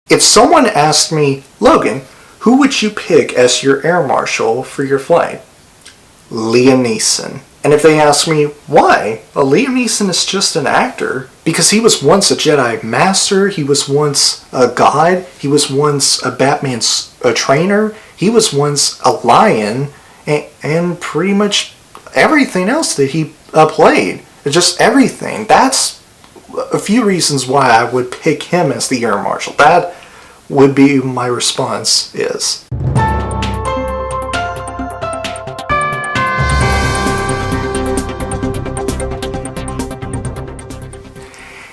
If someone asked me, Logan, who would you pick as your air marshal for your flight? Liam Neeson. And if they ask me why, well, Liam Neeson is just an actor. Because he was once a Jedi Master, he was once a god, he was once a Batman's trainer, he was once a lion, and pretty much everything else that he played. Just everything. That's a few reasons why I would pick him as the air marshal. That would be my response is.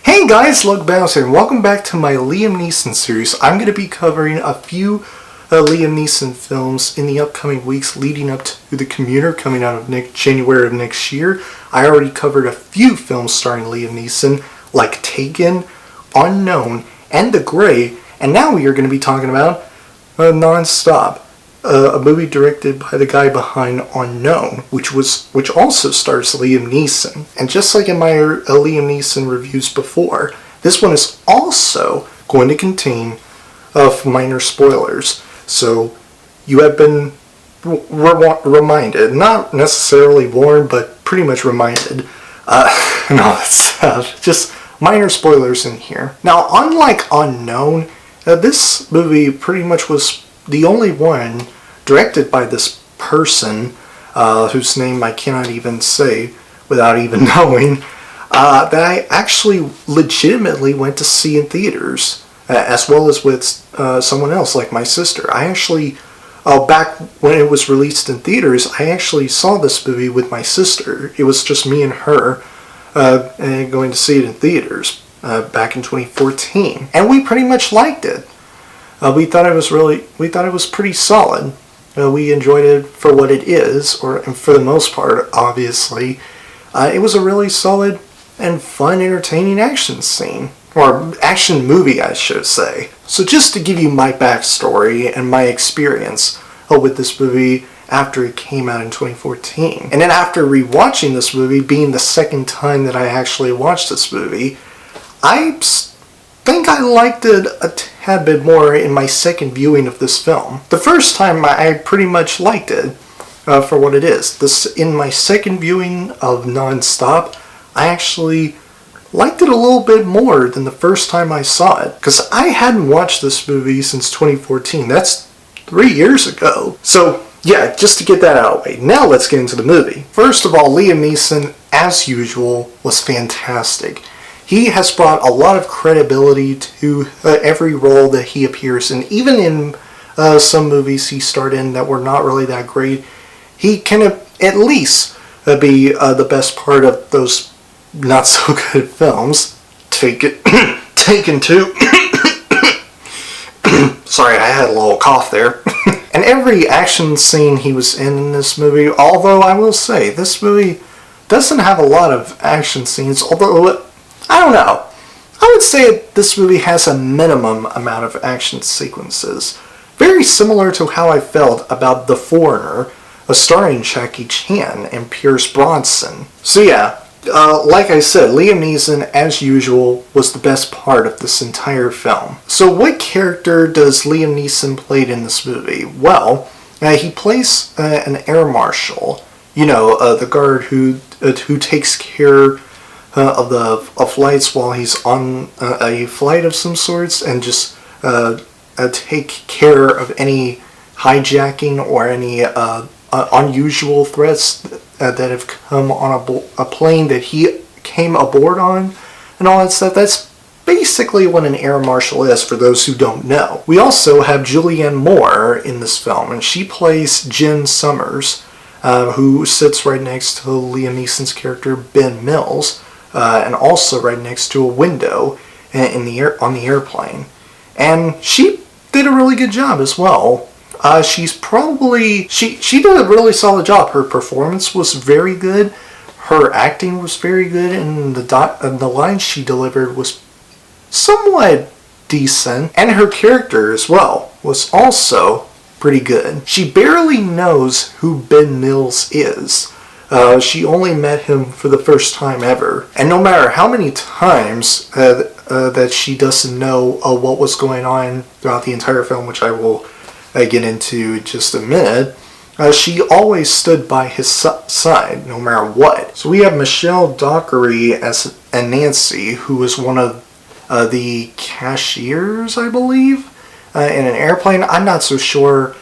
Hey guys, Logan here, and welcome back to my Liam Neeson series. I'm going to be covering a few Liam Neeson films in the upcoming weeks leading up to The Commuter coming out of January of next year. I already covered a few films starring Liam Neeson, like Taken, Unknown, and The Grey, and now we are going to be talking about Non-Stop, a movie directed by the guy behind Unknown, which also stars Liam Neeson. And just like in my Liam Neeson reviews before, this one is also going to contain minor spoilers. So you have been reminded, not necessarily warned, but pretty much reminded, and all that stuff. Just minor spoilers in here. Now, unlike Unknown, this movie pretty much was the only one directed by this person, whose name I cannot even say without even knowing, that I actually legitimately went to see in theaters, as well as with someone else, like my sister. I actually, back when it was released in theaters, I actually saw this movie with my sister. It was just me and her going to see it in theaters back in 2014, and we pretty much liked it. We thought it was pretty solid. We enjoyed it for what it is, and for the most part, obviously. It was a really solid and fun, entertaining action scene. Or action movie, I should say. So just to give you my backstory and my experience with this movie after it came out in 2014. And then after rewatching this movie, being the second time that I actually watched this movie, I think I liked it a tad bit more in my second viewing of this film. The first time I pretty much liked it for what it is. In my second viewing of Non-Stop, I actually liked it a little bit more than the first time I saw it. Because I hadn't watched this movie since 2014. That's 3 years ago. So, yeah, just to get that out of the way. Now let's get into the movie. First of all, Liam Neeson, as usual, was fantastic. He has brought a lot of credibility to every role that he appears in. Even in some movies he starred in that were not really that great, he can at least be the best part of those not so good films. Taken 2. Sorry, I had a little cough there. And every action scene he was in this movie, although I will say, this movie doesn't have a lot of action scenes, although, I don't know. I would say this movie has a minimum amount of action sequences. Very similar to how I felt about The Foreigner, starring Jackie Chan and Pierce Brosnan. So yeah, like I said, Liam Neeson, as usual, was the best part of this entire film. So what character does Liam Neeson play in this movie? Well, he plays an air marshal. You know, the guard who takes care of flights while he's on a flight of some sorts, and just take care of any hijacking or any unusual threats that have come on a plane that he came aboard on, and all that stuff. That's basically what an air marshal is, for those who don't know. We also have Julianne Moore in this film, and she plays Jen Summers, who sits right next to Liam Neeson's character Ben Mills, and also right next to a window on the airplane. And she did a really good job as well. She did a really solid job. Her performance was very good. Her acting was very good, and the lines she delivered was somewhat decent. And her character as well was also pretty good. She barely knows who Ben Mills is. She only met him for the first time ever. And no matter how many times that she doesn't know what was going on throughout the entire film, which I will get into in just a minute. She always stood by his side, no matter what. So we have Michelle Dockery and Nancy, who was one of the cashiers, I believe, in an airplane. I'm not so sure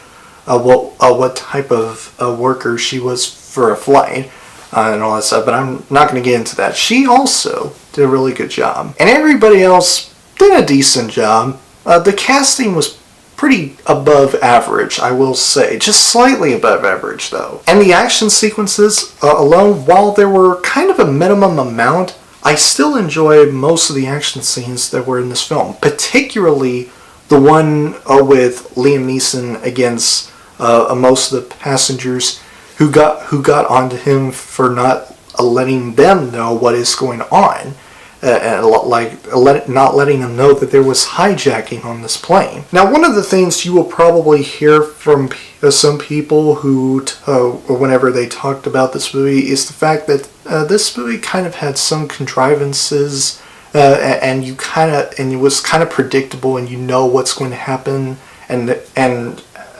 what type of worker she was for a flight and all that stuff, but I'm not going to get into that. She also did a really good job. And everybody else did a decent job. The casting was pretty above average, I will say. Just slightly above average, though. And the action sequences alone, while there were kind of a minimum amount, I still enjoyed most of the action scenes that were in this film. Particularly the one with Liam Neeson against most of the passengers who got onto him for not letting them know what is going on. And not letting them know that there was hijacking on this plane. Now, one of the things you will probably hear from some people who, whenever they talked about this movie, is the fact that this movie kind of had some contrivances, and it was kind of predictable, and you know what's going to happen, and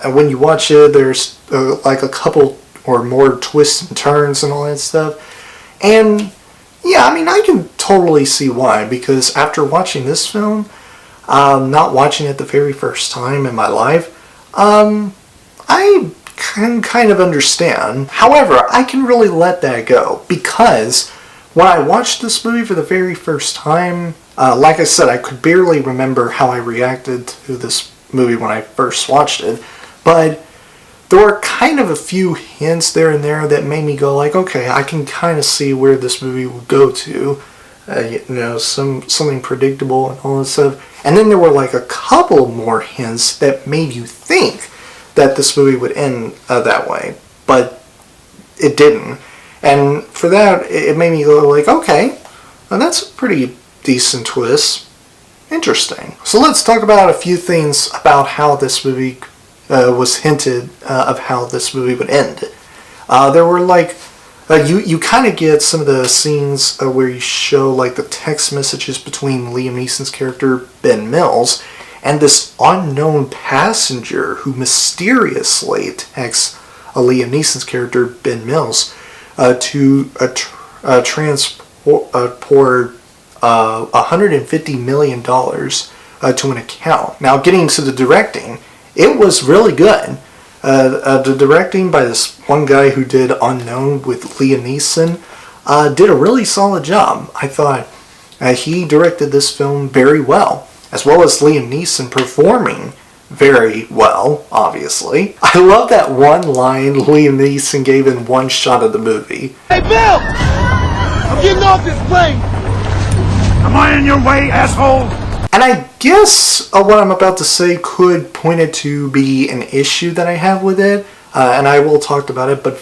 when you watch it, there's like a couple or more twists and turns and all that stuff, and yeah, I mean, I can totally see why, because after watching this film, not watching it the very first time in my life, I can kind of understand. However, I can really let that go, because when I watched this movie for the very first time, like I said, I could barely remember how I reacted to this movie when I first watched it, but there were kind of a few hints there and there that made me go like, okay, I can kind of see where this movie would go to. Something predictable and all this stuff. And then there were like a couple more hints that made you think that this movie would end that way. But it didn't. And for that, it made me go like, okay, well, that's a pretty decent twist. Interesting. So let's talk about a few things about how this movie was hinted of how this movie would end. There were like you kind of get some of the scenes where you show like the text messages between Liam Neeson's character Ben Mills and this unknown passenger who mysteriously texts Liam Neeson's character Ben Mills to transport $150 million to an account. Now, getting to the directing, it was really good. The directing by this one guy who did Unknown with Liam Neeson did a really solid job. I thought he directed this film very well as Liam Neeson performing very well, obviously. I love that one line Liam Neeson gave in one shot of the movie. Hey, Bill! I'm getting off this plane! Am I in your way, asshole? And I guess what I'm about to say could point it to be an issue that I have with it, and I will talk about it, but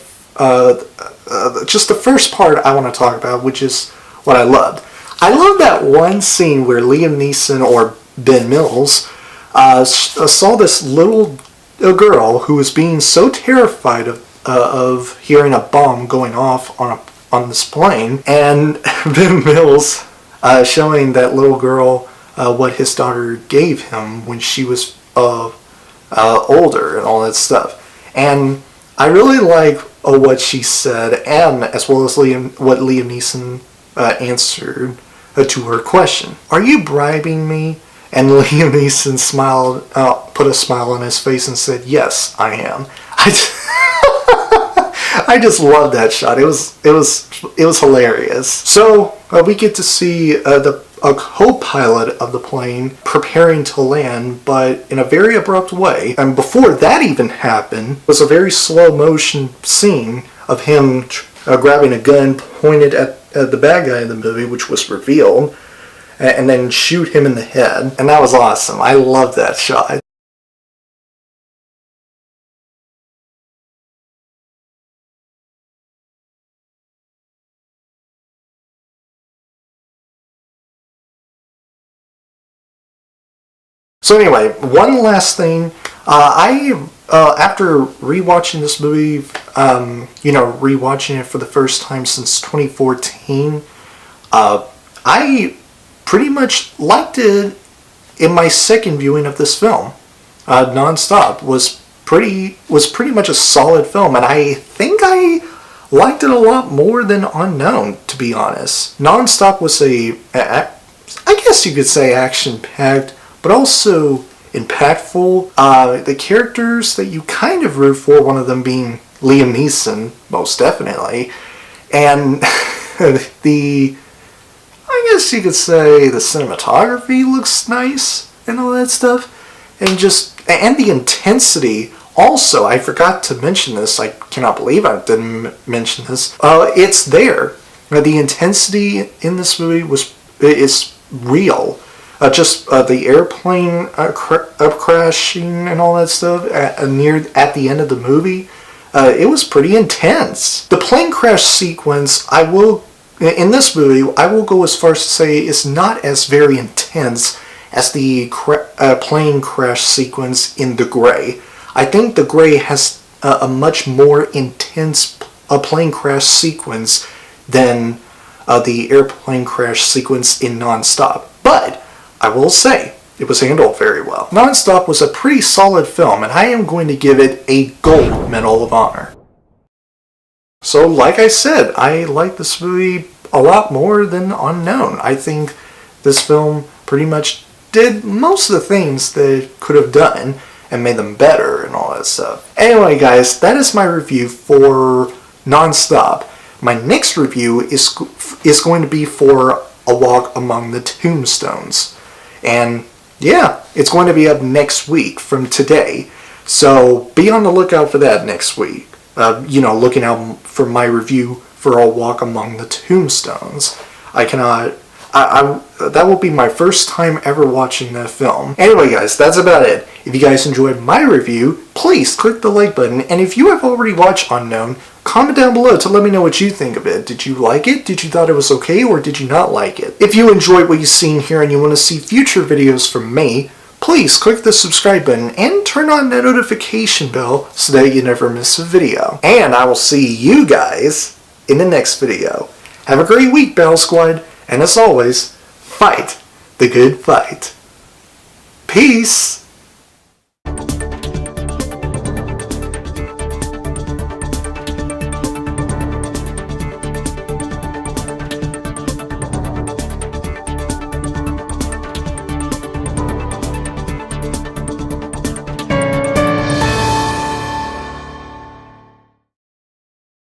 just the first part I want to talk about, which is what I loved. I love that one scene where Liam Neeson, or Ben Mills, saw this little girl who was being so terrified of hearing a bomb going off on this plane, and Ben Mills showing that little girl what his daughter gave him when she was older and all that stuff. And I really like what she said, and as well as what Liam Neeson answered to her question. Are you bribing me? And Liam Neeson smiled, put a smile on his face and said, "Yes, I am." I just love that shot. It was hilarious. So we get to see a co-pilot of the plane preparing to land, but in a very abrupt way. And before that even happened, was a very slow motion scene of him grabbing a gun pointed at the bad guy in the movie, which was revealed, and then shoot him in the head. And that was awesome. I love that shot. So anyway, one last thing. After rewatching this movie, rewatching it for the first time since 2014, I pretty much liked it in my second viewing of this film. Non-Stop was pretty much a solid film, and I think I liked it a lot more than Unknown, to be honest. Non-Stop was I guess you could say action-packed, but also impactful. The characters that you kind of root for, one of them being Liam Neeson, most definitely, and I guess you could say the cinematography looks nice and all that stuff, and the intensity. Also, I forgot to mention this. I cannot believe I didn't mention this. It's there. The intensity in this movie is real. The airplane crashing and all that stuff at the end of the movie. It was pretty intense. The plane crash sequence, in this movie, I will go as far as to say is not as very intense as the plane crash sequence in The Grey. I think The Grey has a much more intense plane crash sequence than the airplane crash sequence in Non-Stop. But I will say, it was handled very well. Non-Stop was a pretty solid film, and I am going to give it a gold Medal of Honor. So, like I said, I like this movie a lot more than Unknown. I think this film pretty much did most of the things that it could have done and made them better and all that stuff. Anyway, guys, that is my review for Non-Stop. My next review is going to be for A Walk Among the Tombstones. And yeah, it's going to be up next week from today. So be on the lookout for that next week. Looking out for my review for A Walk Among the Tombstones. That will be my first time ever watching that film. Anyway, guys, that's about it. If you guys enjoyed my review, please click the like button. And if you have already watched Unknown, comment down below to let me know what you think of it. Did you like it? Did you thought it was okay? Or did you not like it? If you enjoyed what you've seen here and you want to see future videos from me, please click the subscribe button and turn on the notification bell so that you never miss a video. And I will see you guys in the next video. Have a great week, Battle Squad. And as always, fight the good fight. Peace!